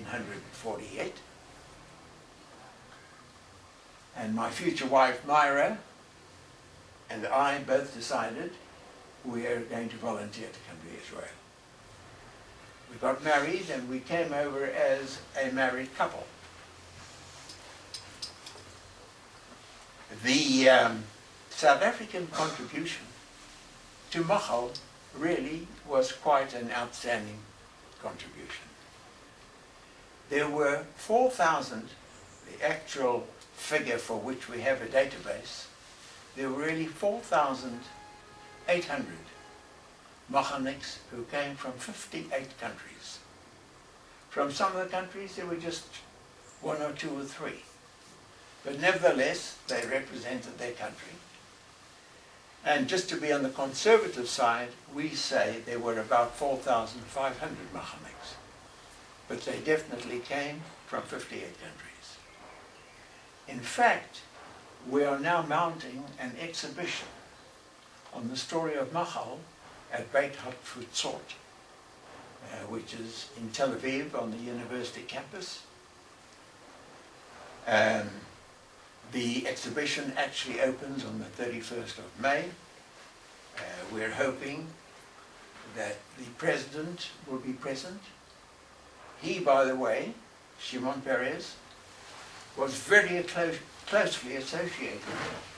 1948. And my future wife, Myra, and I both decided we are going to volunteer to come to Israel. We got married and we came over as a married couple. The South African contribution to Machal really was quite an outstanding contribution. There were 4,000, the actual figure for which we have a database, there were really 4,800 Machaniks who came from 58 countries. From some of the countries there were just one or two or three. But nevertheless, they represented their country. And just to be on the conservative side, we say there were about 4,500 Machaniks. But they definitely came from 58 countries. In fact, we are now mounting an exhibition on the story of Machal at Beit HaTfutzot, which is in Tel Aviv on the university campus. The exhibition actually opens on the 31st of May. We're hoping that the president will be present. He, by the way, Shimon Peres, was very closely associated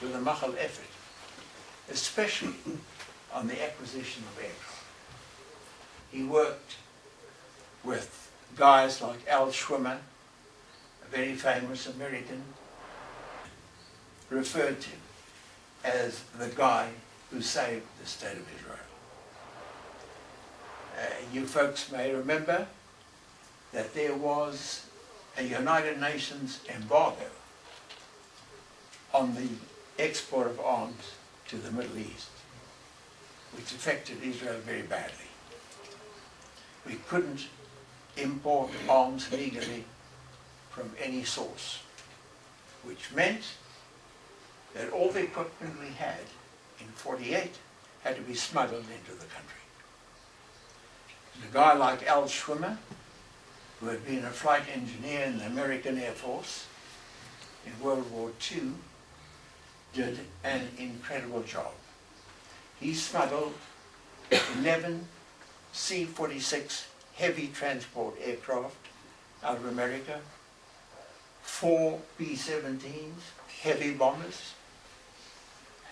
with the Machal effort, especially on the acquisition of aircraft. He worked with guys like Al Schwimmer, a very famous American, referred to as the guy who saved the state of Israel. You folks may remember that there was a United Nations embargo on the export of arms to the Middle East, which affected Israel very badly. We couldn't import arms legally from any source, which meant that all the equipment we had in 48 had to be smuggled into the country. And a guy like Al Schwimmer, who had been a flight engineer in the American Air Force in World War II, did an incredible job. He smuggled 11 C-46 heavy transport aircraft out of America, 4 B-17s, heavy bombers,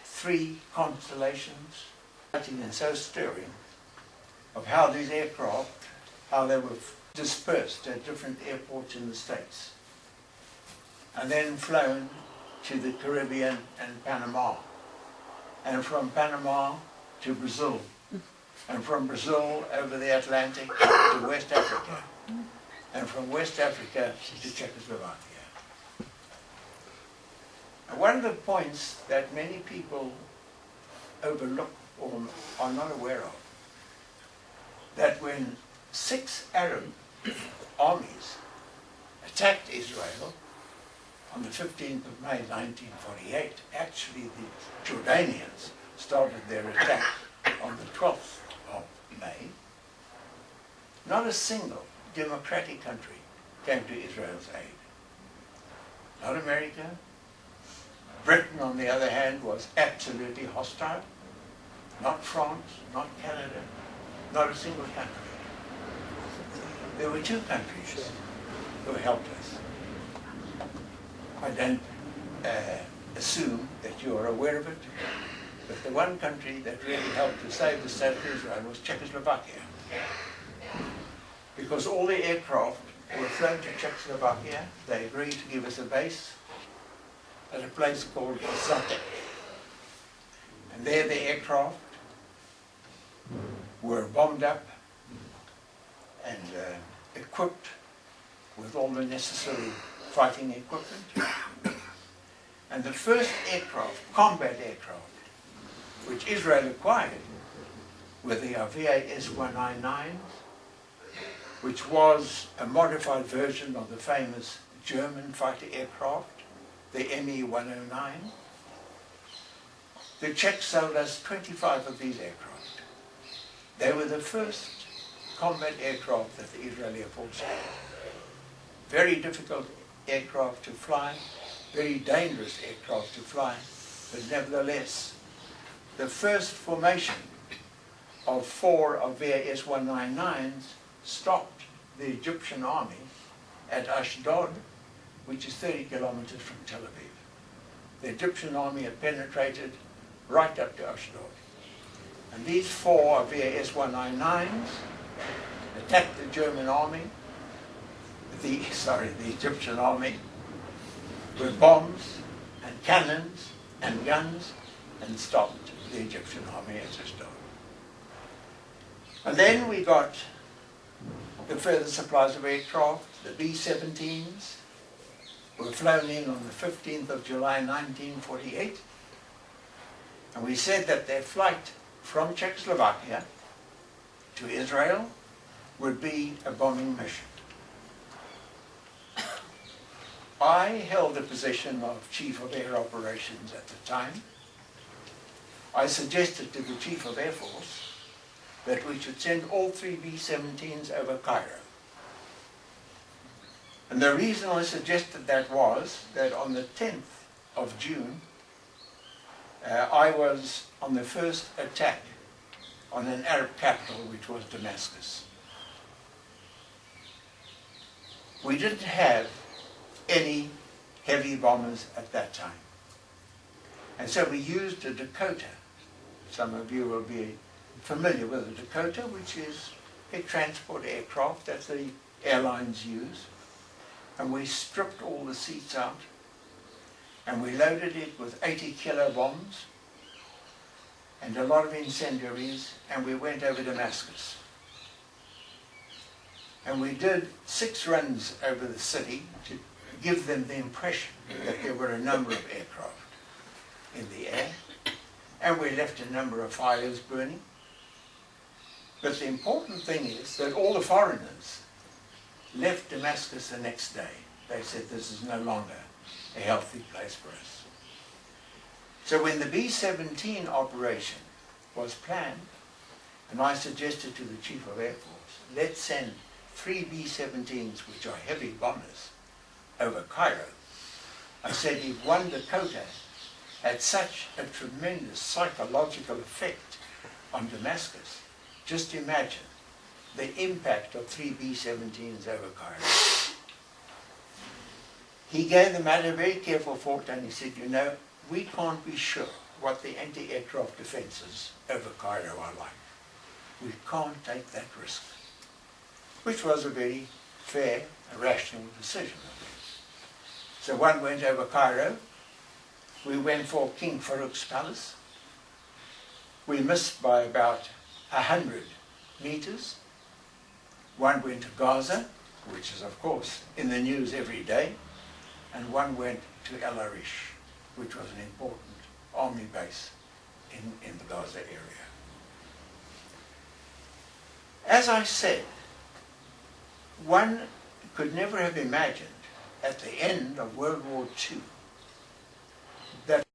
3 Constellations, and so stirring of how these aircraft, how they were dispersed at different airports in the States, and then flown to the Caribbean and Panama, and from Panama to Brazil, and from Brazil over the Atlantic to West Africa, and from West Africa to Czechoslovakia. And one of the points that many people overlook or are not aware of, that when 6 Arab armies attacked Israel on the 15th of May 1948, actually the Jordanians started their attack on the 12th of May, not a single democratic country came to Israel's aid. Not America. Britain, on the other hand, was absolutely hostile. Not France, not Canada, not a single country. There were 2 countries who helped us. I don't assume that you are aware of it, but the one country that really helped to save the state of Israel was Czechoslovakia. Because all the aircraft were flown to Czechoslovakia, they agreed to give us a base at a place called Zatek. And there the aircraft were bombed up and equipped with all the necessary fighting equipment. And the first aircraft, combat aircraft, which Israel acquired were the Avia S-199, which was a modified version of the famous German fighter aircraft, the Me-109. The Czechs sold us 25 of these aircraft. They were the first combat aircraft that the Israeli Air Force had. very difficult aircraft to fly, very dangerous aircraft to fly, but nevertheless, the first formation of 4 of their S-199s stopped the Egyptian army at Ashdod, which is 30 kilometers from Tel Aviv. The Egyptian army had penetrated right up to Ashdod. And these 4 of their S-199s attacked the German army, the Egyptian army, with bombs and cannons and guns, and stopped the Egyptian army at Ashdod. And then we got the further supplies of aircraft. The B-17s were flown in on the 15th of July 1948, and we said that their flight from Czechoslovakia to Israel would be a bombing mission. I held the position of Chief of Air Operations at the time. I suggested to the Chief of Air Force that we should send all 3 B-17s over Cairo. And the reason I suggested that was that on the 10th of June, I was on the first attack on an Arab capital, which was Damascus. We didn't have any heavy bombers at that time. And so we used a Dakota. Some of you will be familiar with a Dakota, which is a transport aircraft that the airlines use. And we stripped all the seats out, and we loaded it with 80 kilo bombs and a lot of incendiaries, and we went over Damascus. And we did 6 runs over the city to give them the impression that there were a number of aircraft in the air, and we left a number of fires burning. But the important thing is that all the foreigners left Damascus the next day. They said this is no longer a healthy place for us. So when the B-17 operation was planned, and I suggested to the Chief of Air Force, let's send 3 B-17s, which are heavy bombers, over Cairo. I said if one Dakota had such a tremendous psychological effect on Damascus, just imagine the impact of 3 B-17s over Cairo. He gave the matter very careful thought, and he said, you know, we can't be sure what the anti-aircraft defenses over Cairo are like. We can't take that risk. Which was a very fair, rational decision, I think. So one went over Cairo. We went for King Farouk's palace. We missed by about 100 meters. One went to Gaza, which is of course in the news every day, and one went to El Arish, which was an important army base in the Gaza area. As I said, one could never have imagined at the end of World War II that